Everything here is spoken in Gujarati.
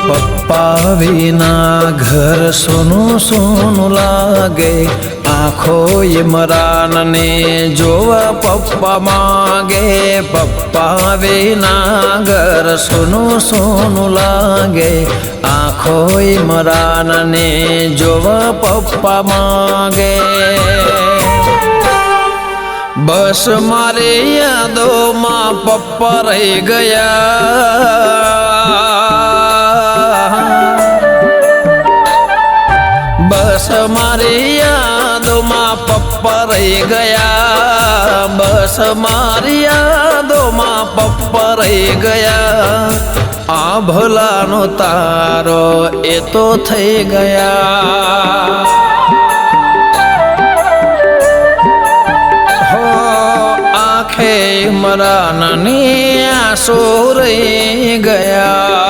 પપ્પા વિના ઘર સોનું સોનું લાગે, આંખો ઇમરાનને જોવા પપ્પા માગે. પપ્પા વિના ઘર સોનું સોનું લાગે, આંખો ઇમરાનને જોવા પપ્પા માગે. બસ મારી યાદોમાં પપ્પા રહી ગયા. બસ મારી યાદોમાં પપ્પા રહી ગયા. બસ મારી યાદોમાં પપ્પા રહી ગયા. આ ભલાનો તારો એ તો થઈ ગયા. આંખે ઇમરાનની આંસુ રહી ગયા.